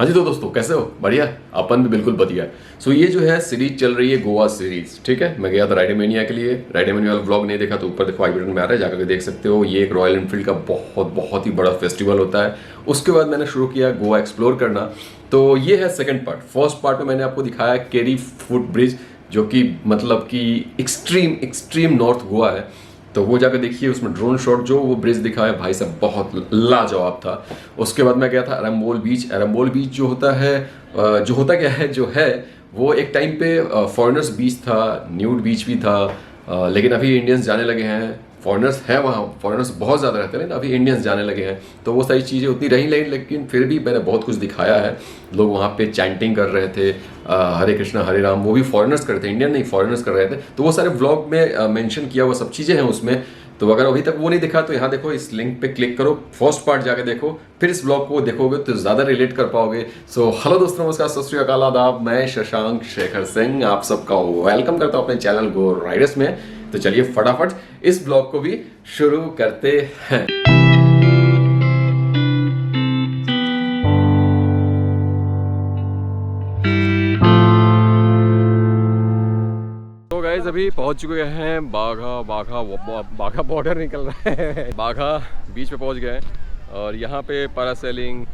जी तो दोस्तों कैसे हो? बढ़िया। अपन भी बिल्कुल बढ़िया। सो ये जो है सीरीज चल रही है गोवा सीरीज, ठीक है। मैं गया था राइडरमेनिया के लिए। राइडरमेनिया वाला व्लॉग नहीं देखा तो ऊपर देखो आई बटन में आ रहा है, जाकर के देख सकते हो। ये एक रॉयल एनफील्ड का बहुत ही बड़ा फेस्टिवल होता है। उसके बाद मैंने शुरू किया गोवा एक्सप्लोर करना। तो ये है सेकंड पार्ट। फर्स्ट पार्ट में मैंने आपको दिखाया केरी फुट ब्रिज, जो कि मतलब कि एक्सट्रीम नॉर्थ गोवा है। तो वो जाकर देखिए, उसमें ड्रोन शॉट जो वो ब्रिज दिखाया भाई साहब बहुत लाजवाब था। उसके बाद मैं गया था अरम्बोल बीच। अरम्बोल बीच जो होता है जो है वो एक टाइम पे फॉरेनर्स बीच था, न्यूड बीच भी था। लेकिन अभी इंडियंस जाने लगे हैं। फॉरेनर्स हैं वहाँ, फॉरेनर्स बहुत ज़्यादा रहते हैं ना, अभी इंडियंस जाने लगे हैं। तो वो सारी चीज़ें उतनी रही नहीं, लेकिन फिर भी मैंने बहुत कुछ दिखाया है। लोग वहाँ पे चैंटिंग कर रहे थे, हरे कृष्णा हरे राम, वो भी फॉरेनर्स कर रहे थे, इंडियन नहीं फॉरेनर्स कर रहे थे। तो वो सारे व्लॉग में मेंशन किया हुआ सब चीज़ें हैं उसमें। तो अगर अभी तक वो नहीं दिखा तो यहाँ देखो, इस लिंक पे क्लिक करो, फर्स्ट पार्ट जाके देखो, फिर इस ब्लॉग को देखोगे तो ज़्यादा रिलेट कर पाओगे। सो हेलो दोस्तों, नमस्कार, सत श्री अकाल, आदाब। मैं शशांक शेखर सिंह आप सबका वेलकम करता हूँ अपने चैनल गो राइडर्स में। तो चलिए फटाफट इस ब्लॉग को भी शुरू करते हैं। तो गाइस अभी पहुंच चुके हैं बाघा बॉर्डर निकल रहा है बाघा बीच पे पहुंच गए हैं। और यहाँ पे पैरासेलिंग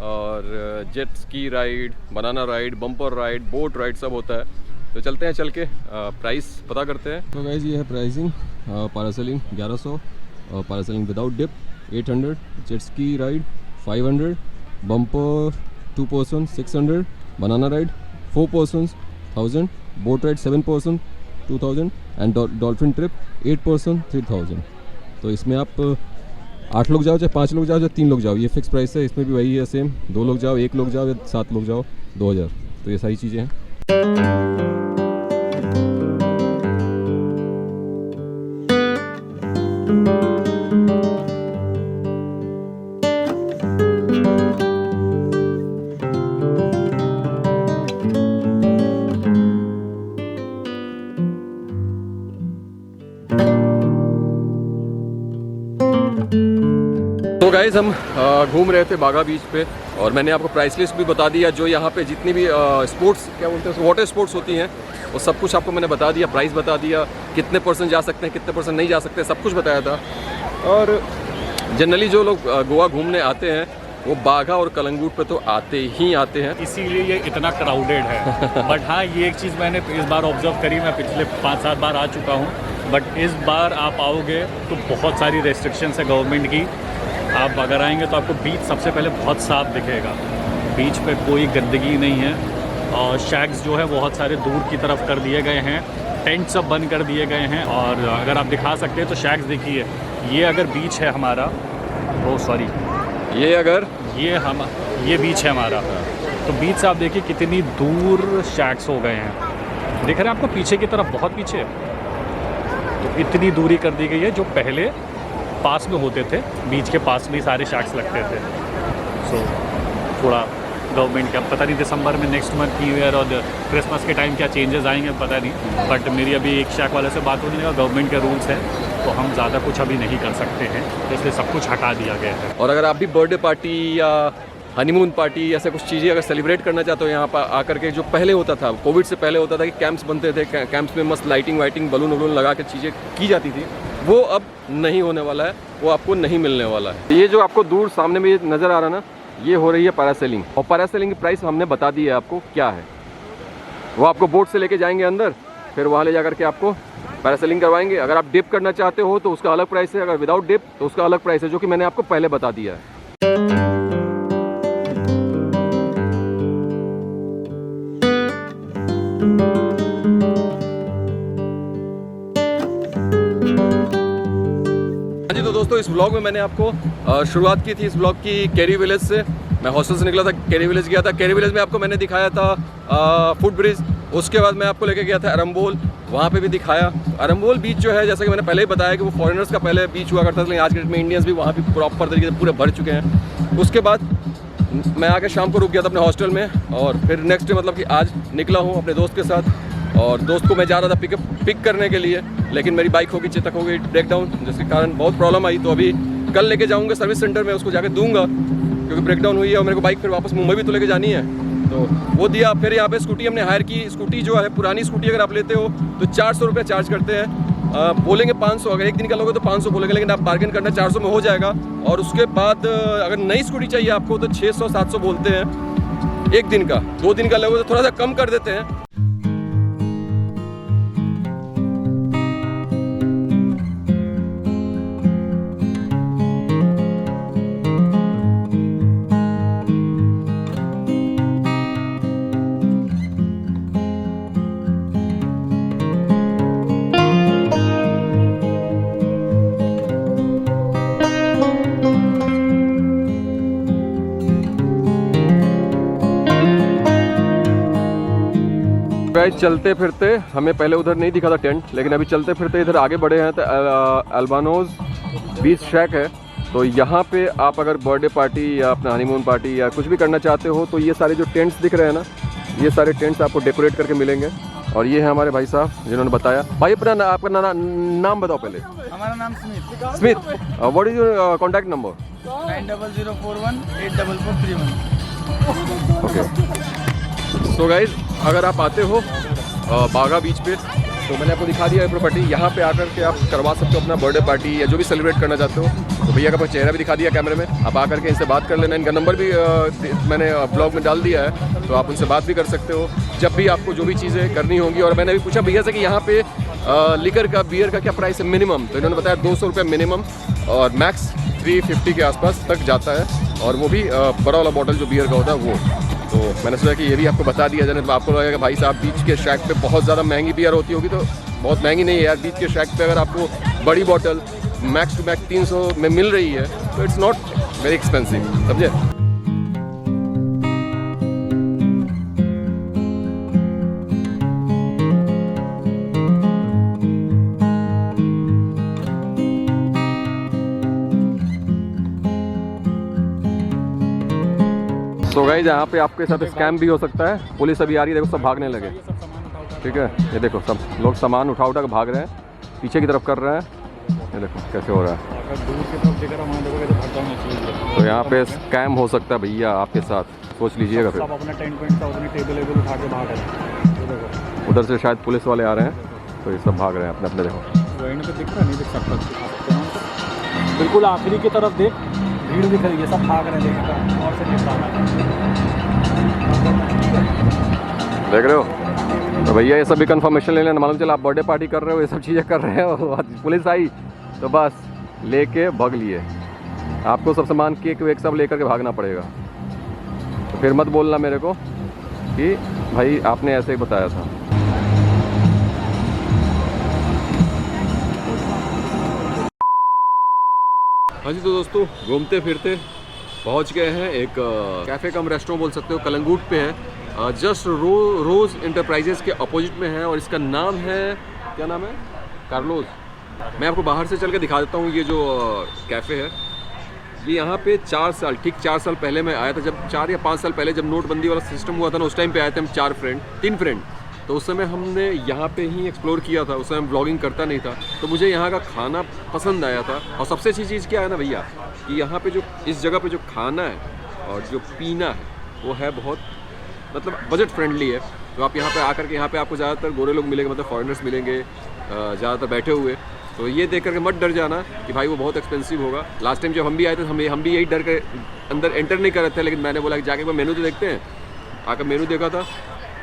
और jet ski ride, banana ride, bumper ride, boat ride सब होता है। तो चलते हैं, चल के प्राइस पता करते हैं। तो गाइस ये है pricing. Parasailing 1100, parasailing without dip 800, jet ski ride 500, bumper 2 person 600, banana ride 4 person 1000, boat ride 7 person 2000 and dolphin trip 8 person 3000। तो इसमें आप 8 लोग जाओ, चाहे 5 लोग जाओ, चाहे 3 लोग जाओ, ये फिक्स प्राइस है। इसमें भी वही है सेम, 2 लोग जाओ, 1 लोग जाओ या 7 लोग जाओ 2000। तो ये सारी चीज़ें हैं। तो गाइस हम घूम रहे थे बाघा बीच पे और मैंने आपको प्राइस लिस्ट भी बता दिया। जो यहाँ पे जितनी भी स्पोर्ट्स क्या बोलते हैं वाटर स्पोर्ट्स होती हैं वो सब कुछ आपको मैंने बता दिया, प्राइस बता दिया, कितने परसेंट जा सकते हैं, कितने परसेंट नहीं जा सकते, सब कुछ बताया था। और जनरली जो लोग गोवा घूमने आते हैं वो बाघा और कलंगूट पे तो आते ही आते हैं, इसीलिए ये इतना क्राउडेड है। बट हाँ, ये एक चीज़ मैंने इस बार ऑब्जर्व करी, मैं पिछले 5-7 बार आ चुका हूँ, बट इस बार आप आओगे तो बहुत सारी रेस्ट्रिक्शंस है गवर्नमेंट की। आप अगर आएंगे तो आपको बीच सबसे पहले बहुत साफ दिखेगा, बीच पे कोई गंदगी नहीं है। और शैक्स जो है बहुत सारे दूर की तरफ कर दिए गए हैं, टेंट सब बंद कर दिए गए हैं। और अगर आप दिखा सकते हैं तो शैक्स देखिए, ये अगर बीच है हमारा, ओ सॉरी, ये बीच है हमारा, तो बीच से आप देखिए कितनी दूर शैक्स हो गए हैं। दिख रहे हैं आपको पीछे की तरफ, बहुत पीछे। तो इतनी दूरी कर दी गई है, जो पहले पास में होते थे, बीच के पास में ही सारे शैक्स लगते थे। सो थोड़ा गवर्नमेंट का पता नहीं, दिसंबर में नेक्स्ट मंथ न्यू ईयर और क्रिसमस के टाइम क्या चेंजेस आएंगे पता नहीं। बट मेरी अभी एक शैक वाले से बात होने लगा, गवर्नमेंट के रूल्स हैं तो हम ज़्यादा कुछ अभी नहीं कर सकते हैं, इसलिए सब कुछ हटा दिया गया है। और अगर आप भी बर्थडे पार्टी या हनीमून पार्टी ऐसे कुछ चीज़ें अगर सेलिब्रेट करना चाहते हो यहाँ पर आकर के, जो पहले होता था, कोविड से पहले होता था कि कैंप्स बनते थे, कैंप्स में मस्त लाइटिंग वाइटिंग बलून वलून लगा के चीज़ें की जाती थी, वो अब नहीं होने वाला है, वो आपको नहीं मिलने वाला है। ये जो आपको दूर सामने में ये नज़र आ रहा ना, ये हो रही है पैरासेलिंग। और पैरासेलिंग की प्राइस हमने बता दी है आपको क्या है। वो आपको बोट से लेके जाएंगे अंदर, फिर वहाँ ले जाकर के आपको पैरासेलिंग करवाएंगे। अगर आप डिप करना चाहते हो तो उसका अलग प्राइस है, अगर विदाउट डिप तो उसका अलग प्राइस है, जो कि मैंने आपको पहले बता दिया है। जी तो दोस्तों, इस ब्लॉग में मैंने आपको शुरुआत की थी इस ब्लॉग की केरी विलेज से। मैं हॉस्टल से निकला था, केरी विलेज गया था। केरी विलेज में आपको मैंने दिखाया था फुट ब्रिज। उसके बाद मैं आपको लेके गया था अरम्बोल, वहाँ पे भी दिखाया। अरम्बोल बीच जो है, जैसा कि मैंने पहले ही बताया कि वो फॉरेनर्स का पहले बीच हुआ करता था, लेकिन आज के डेट में इंडियंस भी वहाँ भी प्रॉपर तरीके से पूरे भर चुके हैं। उसके बाद मैं आके शाम को रुक गया था अपने हॉस्टल में, और फिर नेक्स्ट डे मतलब कि आज निकला हूँ अपने दोस्त के साथ। और दोस्त को मैं जा रहा था पिक करने के लिए, लेकिन मेरी बाइक हो गई चेतक, हो गई ब्रेकडाउन, जिसके कारण बहुत प्रॉब्लम आई। तो अभी कल लेके जाऊँगा सर्विस सेंटर में, उसको जाके दूंगा। क्योंकि ब्रेकडाउन हुई है और मेरे को बाइक फिर वापस मुंबई भी तो लेके जानी है, तो वो दिया। फिर यहाँ पे स्कूटी हमने हायर की। स्कूटी जो है पुरानी स्कूटी अगर आप लेते हो तो 400 रुपये चार्ज करते हैं। बोलेंगे 500, अगर एक दिन का लोगे तो 500 बोलेंगे, लेकिन आप बार्गेन करना 400 में हो जाएगा। और उसके बाद अगर नई स्कूटी चाहिए आपको तो 600-700 बोलते हैं एक दिन का। 2 दिन का लोगे तो थोड़ा सा कम कर देते हैं। चलते फिरते हमें पहले उधर नहीं दिखा था टेंट, लेकिन अभी चलते फिरते इधर आगे बढ़े हैं तो अल्बानोज बीच शैक है। तो यहाँ पे आप अगर बर्थडे पार्टी या अपना हनीमून पार्टी या कुछ भी करना चाहते हो तो ये सारे जो टेंट्स दिख रहे हैं ना, ये सारे टेंट्स आपको डेकोरेट करके मिलेंगे। और ये है हमारे भाई साहब जिन्होंने बताया। भाई अपना आपका नाम बताओ पहले। हमारा नाम Smith. Smith, what is your contact number? 9004184431। Okay, so guys अगर आप आते हो बागा बीच पे तो मैंने आपको दिखा दिया है प्रॉपर्टी। यहाँ पे आकर के आप करवा सकते हो अपना बर्थडे पार्टी या जो भी सेलिब्रेट करना चाहते हो। तो भैया का चेहरा भी दिखा दिया कैमरे में, आप आकर के इनसे बात कर लेना। इनका नंबर भी मैंने ब्लॉग में डाल दिया है, तो आप उनसे बात भी कर सकते हो जब भी आपको जो भी चीज़ें करनी होंगी। और मैंने भी पूछा भैया से कि यहाँ पे लिकर का, बियर का क्या प्राइस है मिनिमम, तो इन्होंने बताया 200 रुपये मिनिमम और मैक्स 350 के आसपास तक जाता है। और वो भी बड़ा वाला बॉटल जो बियर का होता है वो। तो मैंने सोचा कि ये भी आपको बता दिया जाए। तो आपको लगेगा भाई साहब बीच के शैक पे बहुत ज़्यादा महंगी बियर होती होगी, तो बहुत महंगी नहीं है यार। बीच के शैक पे अगर आपको बड़ी बॉटल मैक्स टू मैक्स 300 में मिल रही है तो इट्स नॉट वेरी एक्सपेंसिव, समझे। तो गाइस यहाँ पे आपके साथ स्कैम भी हो सकता है। पुलिस अभी आ रही है, देखो सब भागने लगे। ठीक है, ये देखो सब लोग सामान उठा उठा के भाग रहे हैं, पीछे की तरफ कर रहे हैं। ये देखो कैसे हो रहा है। तो यहाँ पे स्कैम हो सकता है भैया आपके साथ, सोच लीजिएगा। फिर अपना टेंट वेंट अपने टेबल उठा के भाग रहे हैं। उधर से शायद पुलिस वाले आ रहे हैं, तो ये सब भाग रहे हैं अपने अपने। देखो वहीं पे दिख रहा नहीं, दिख सकता बिल्कुल आखिरी की तरफ देख, भीड़ दिख रही है, सब भाग रहे हैं। और से देख रहे हो। तो भैया ये सब भी कंफर्मेशन ले लेना, मालूम चला आप बर्थडे पार्टी कर रहे हो, ये सब चीज़ें कर रहे हो, पुलिस आई तो बस लेके भाग लिए। आपको सब सामान केक वेक सब लेकर के भागना पड़ेगा। तो फिर मत बोलना मेरे को कि भाई आपने ऐसे ही बताया था। हाँ जी, तो दोस्तों घूमते फिरते पहुंच गए हैं एक कैफ़े कम रेस्टोरेंट बोल सकते हो, कलंगूट पे है। जस्ट रोज़ इंटरप्राइजेस के अपोजिट में है और इसका नाम है, क्या नाम है, कार्लोस। मैं आपको बाहर से चल के दिखा देता हूँ। ये जो कैफ़े है ये यहाँ पे 4 साल, ठीक 4 साल पहले मैं आया था, जब 4 या 5 साल पहले जब नोटबंदी वाला सिस्टम हुआ था ना, उस टाइम पे आए थे हम 3 फ्रेंड। तो उस समय हमने यहाँ पे ही एक्सप्लोर किया था। उस समय ब्लॉगिंग करता नहीं था, तो मुझे यहाँ का खाना पसंद आया था। और सबसे अच्छी चीज़ क्या है ना भैया, कि यहाँ पे जो इस जगह पे जो खाना है और जो पीना है वो है बहुत मतलब बजट फ्रेंडली है। तो आप यहाँ पे आकर के, यहाँ पे आपको ज़्यादातर गोरे लोग मिलेंगे, मतलब फॉरेनर्स मिलेंगे ज़्यादातर बैठे हुए। तो ये देख करके मत डर जाना कि भाई वो बहुत एक्सपेंसिव होगा। लास्ट टाइम जब हम भी आए थे हम भी यही डर के अंदर एंटर नहीं कर रहे थे, लेकिन मैंने बोला कि जाके वो मेनू तो देखते हैं। आकर मेनू देखा था,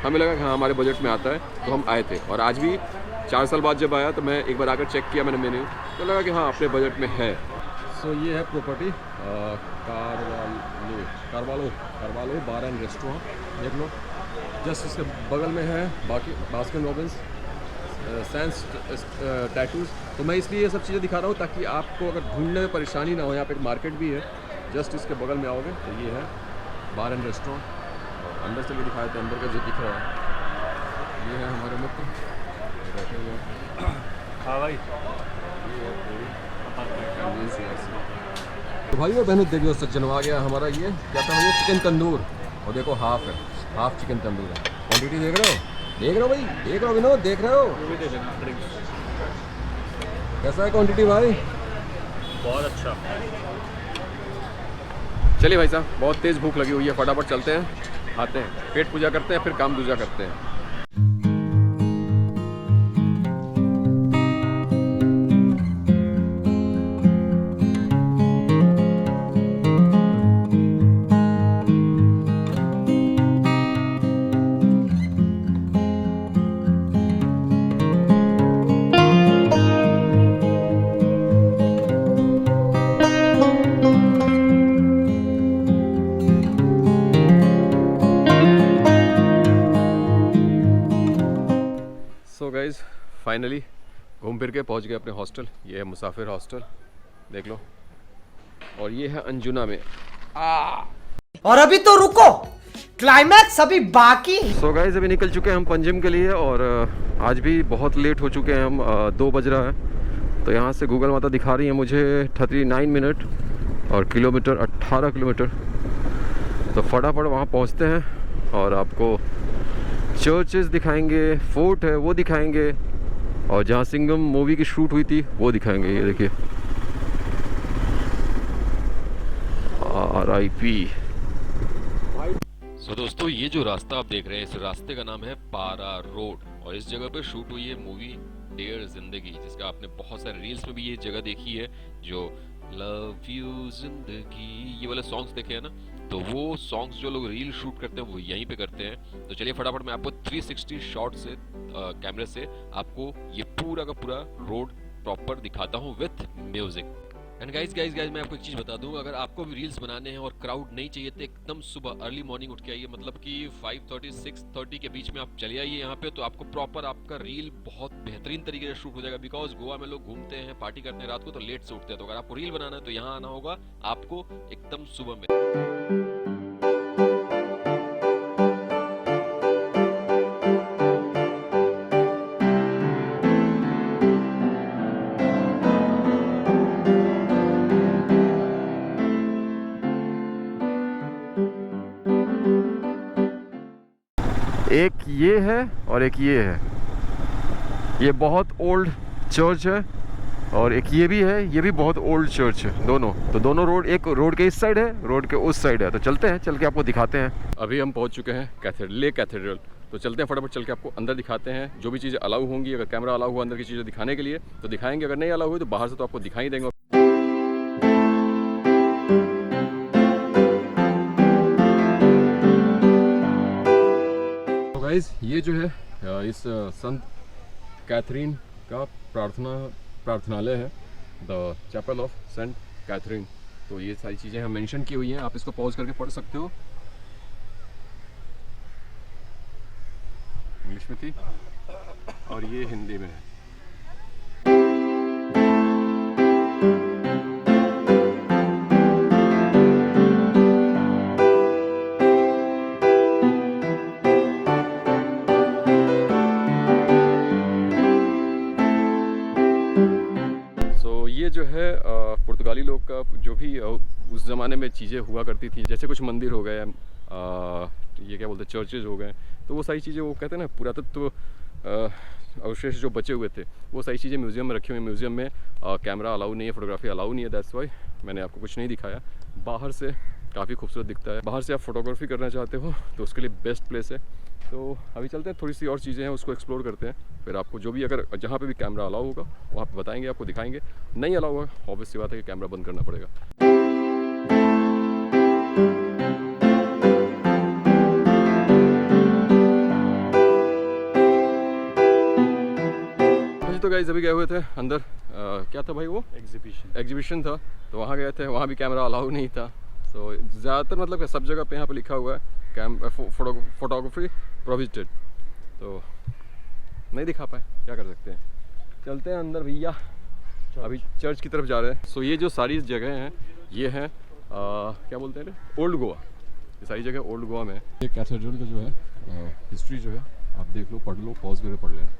हमें लगा कि हाँ हमारे बजट में आता है, तो हम आए थे। और आज भी 4 साल बाद जब आया तो मैं एक बार आकर चेक किया मैंने मेन्यू, तो लगा कि हाँ अपने बजट में है। सो ये है property Carvalho bar and restaurant, देख लो। जस्ट इसके बगल में है बास्किन रॉबिन्स सैंस टैटूज़। तो मैं इसलिए ये सब चीज़ें दिखा रहा हूँ ताकि आपको अगर ढूंढने में परेशानी ना हो। यहाँ पे एक मार्केट भी है, जस्ट इसके बगल में आओगे तो ये है बार एंड रेस्टोरेंट। अंदर से भी दिखाए थे, अंदर का जो दिख रहा है ये है हमारे मित्र बैठे हुए हैं। हाँ भाई, तो भाई और बहनों देखिए सज्जन आ गया हमारा, ये क्या था भैया, चिकन तंदूर। और देखो हाफ है, हाफ चिकन तंदूर है। क्वान्टिटी देख रहे हो भाई, देख रहे हो विनोद, देख रहे हो कैसा है क्वान्टिटी भाई? बहुत अच्छा। चलिए भाई साहब, बहुत तेज़ भूख लगी हुई है, फटाफट चलते हैं, आते हैं, पेट पूजा करते हैं, फिर काम दूजा करते हैं। सो गाइज फाइनली घूम फिर के पहुंच गए अपने हॉस्टल। ये है मुसाफिर हॉस्टल, देख लो, और ये है अंजुना में। और अभी तो रुको, क्लाइमैक्स अभी बाकी। सो गाइज अभी निकल चुके हैं हम पंजिम के लिए, और आज भी बहुत लेट हो चुके हैं हम, 2 बज रहा है। तो यहाँ से गूगल माता दिखा रही है मुझे 39 मिनट और किलोमीटर 18 किलोमीटर। तो फटाफट वहाँ पहुँचते हैं और आपको चर्चेस दिखाएंगे, फोर्ट है वो दिखाएंगे, और जहाँ सिंघम मूवी की शूट हुई थी वो दिखाएंगे। ये देखिए RIP। सो दोस्तों, ये जो रास्ता आप देख रहे हैं, इस रास्ते का नाम है पारा रोड, और इस जगह पे शूट हुई है मूवी डेयर जिंदगी, जिसका आपने बहुत सारे रील्स में भी ये जगह देखी है, जो लव यू जिंदगी ये वाले सॉन्ग्स देखे हैं ना, तो वो सॉन्ग्स जो लोग रील शूट करते हैं वो यहीं पे करते हैं। तो चलिए फटाफट मैं आपको 360 शॉट से कैमरे से आपको ये पूरा का पूरा रोड प्रॉपर दिखाता हूँ विथ म्यूजिक। एंड गाइज मैं आपको एक चीज़ बता दूं, अगर आपको भी रील्स बनाने हैं और क्राउड नहीं चाहिए तो एकदम सुबह अर्ली मॉर्निंग उठ के आइए, मतलब कि 5:30 6:30 के बीच में आप चले आइए यहाँ पे, तो आपको प्रॉपर आपका रील बहुत बेहतरीन तरीके से शूट हो जाएगा। बिकॉज गोवा में लोग घूमते हैं, पार्टी करते हैं रात को, तो लेट से उठते हैं। तो अगर आपको रील बनाना है तो यहाँ आना होगा आपको एकदम सुबह में। एक ये है और एक ये है, ये बहुत ओल्ड चर्च है, और एक ये भी है, ये भी बहुत ओल्ड चर्च है, दोनों। तो दोनों रोड, एक रोड के इस साइड है, रोड के उस साइड है। तो चलते हैं, चल के आपको दिखाते हैं। अभी हम पहुंच चुके हैं लेक कैथेड्रल। तो चलते हैं फटाफट, चल के आपको अंदर दिखाते हैं। जो भी चीज़ें अलाउ होंगी, अगर कैमरा अलाउ हुआ अंदर की चीज़ें दिखाने के लिए तो दिखाएंगे, अगर नहीं अलाउ हुई तो बाहर से तो आपको दिखाई देंगे। ये जो है इस संत कैथरीन का प्रार्थनालय है, the chapel of Saint Catherine. तो ये सारी चीज़ें हम मेंशन की हुई हैं, आप इसको पॉज करके पढ़ सकते हो। इंग्लिश में थी और ये हिंदी में है। ये जो है पुर्तगाली लोग का जो भी उस ज़माने में चीज़ें हुआ करती थी, जैसे कुछ मंदिर हो गए, ये क्या बोलते हैं, चर्चेज हो गए, तो वो सारी चीज़ें, वो कहते हैं ना पुरातत्व अवशेष जो बचे हुए थे, वो सारी चीज़ें म्यूज़ियम में रखी हुई हैं। म्यूज़ियम में कैमरा अलाउ नहीं है, फोटोग्राफी अलाउ नहीं है, दैट्स वाई मैंने आपको कुछ नहीं दिखाया। बाहर से काफ़ी खूबसूरत दिखता है, बाहर से आप फोटोग्राफी करना चाहते हो तो उसके लिए बेस्ट प्लेस है। तो अभी चलते हैं, थोड़ी सी और चीज़ें हैं उसको एक्सप्लोर करते हैं, फिर आपको जो भी, अगर जहाँ पे भी कैमरा अलाउ होगा वहाँ पे बताएंगे, आपको दिखाएंगे। नहीं अलाउ होगा, ऑब्वियस सी बात है कि कैमरा बंद करना पड़ेगा। तो गाइस अभी गए हुए थे अंदर, क्या था भाई वो, एग्जीबिशन था, तो वहाँ गए थे, वहाँ भी कैमरा अलाउ नहीं था। तो ज़्यादातर मतलब सब जगह पे यहाँ पे लिखा हुआ है फोटोग्राफी प्रोहिबिटेड, तो नहीं दिखा पाए, क्या कर सकते हैं। चलते हैं अंदर भैया, अभी चर्च की तरफ जा रहे हैं। सो ये जो सारी जगह हैं ये हैं क्या बोलते हैं, ओल्ड गोवा। ये सारी जगह ओल्ड गोवा में है। ये कैथेड्रल का जो है हिस्ट्री जो है आप देख लो, पढ़ लो, पॉज करके पढ़ लेना।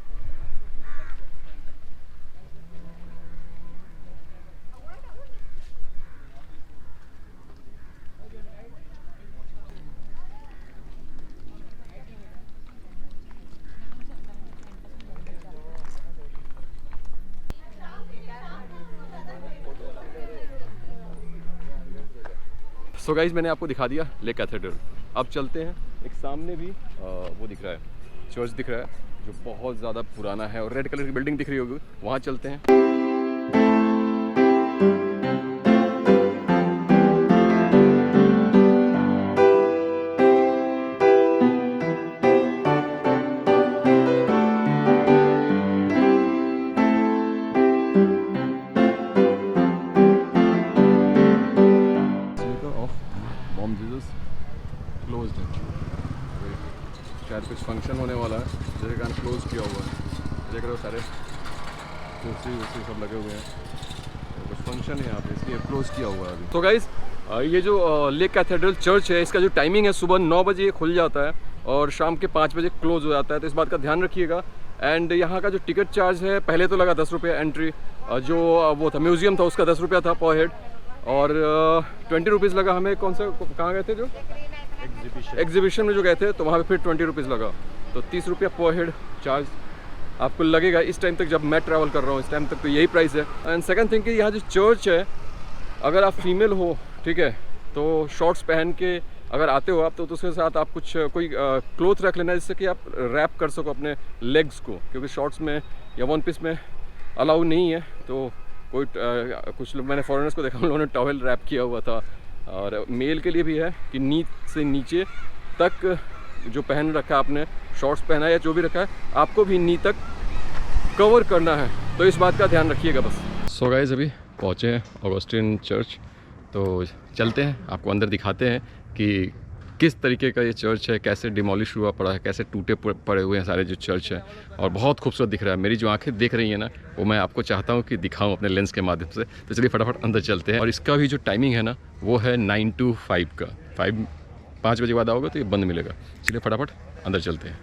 सो गाइज मैंने आपको दिखा दिया लेक कैथेड्रल। अब चलते हैं, एक सामने भी वो दिख रहा है, चर्च दिख रहा है जो बहुत ज़्यादा पुराना है और रेड कलर की बिल्डिंग दिख रही होगी, वहाँ चलते हैं। क्लोज्ड है, शायद कुछ फंक्शन होने वाला है जिसके कारण क्लोज किया हुआ है। देख रहे हो सारे कुर्सी वुर्सी सब लगे हुए हैं, कुछ फंक्शन है यहाँ पे इसलिए क्लोज किया हुआ है अभी। तो गाइज ये जो लेक कैथेड्रल चर्च है इसका जो टाइमिंग है सुबह 9 बजे खुल जाता है और शाम के 5 बजे क्लोज हो जाता है, तो इस बात का ध्यान रखिएगा। एंड यहाँ का जो टिकट चार्ज है पहले तो लगा 10 रुपये एंट्री, जो वो था म्यूज़ियम था उसका 10 रुपया था पर हेड, और 20 रुपीज़ लगा हमें। कौन सा कहाँ गए थे जो एग्जीबिशन में जो गए थे तो वहाँ पे फिर 20 रुपीज़ लगा, तो 30 रुपया पर हेड चार्ज आपको लगेगा इस टाइम तक। जब मैं ट्रैवल कर रहा हूँ इस टाइम तक तो यही प्राइस है। एंड सेकंड थिंग कि यहाँ जो चर्च है, अगर आप फीमेल हो ठीक है तो शॉर्ट्स पहन के अगर आते हो आप तो उसके साथ आप कुछ कोई क्लोथ रख लेना जिससे कि आप रैप कर सको अपने लेग्स को, क्योंकि शॉर्ट्स में या वन पीस में अलाउ नहीं है। तो कोई कुछ लोग मैंने फॉरेनर्स को देखा, उन लोगों ने टॉवेल रैप किया हुआ था। और मेल के लिए भी है कि नी से नीचे तक जो पहन रखा है आपने, शॉर्ट्स पहना है या जो भी रखा है, आपको भी नी तक कवर करना है, तो इस बात का ध्यान रखिएगा बस। सो गाइस अभी पहुँचे हैं ऑगस्टिन चर्च, तो चलते हैं आपको अंदर दिखाते हैं कि किस तरीके का ये चर्च है, कैसे डिमोलिश हुआ पड़ा है, कैसे टूटे पड़े हुए हैं सारे जो चर्च है, और बहुत खूबसूरत दिख रहा है। मेरी जो आंखें देख रही हैं ना वो मैं आपको चाहता हूँ कि दिखाऊं अपने लेंस के माध्यम से। तो चलिए फटाफट अंदर चलते हैं। और इसका भी जो टाइमिंग है ना वो है 9 to 5 का, 5 बजे बाद आओगे तो ये बंद मिलेगा। चलिए फटाफट अंदर चलते हैं।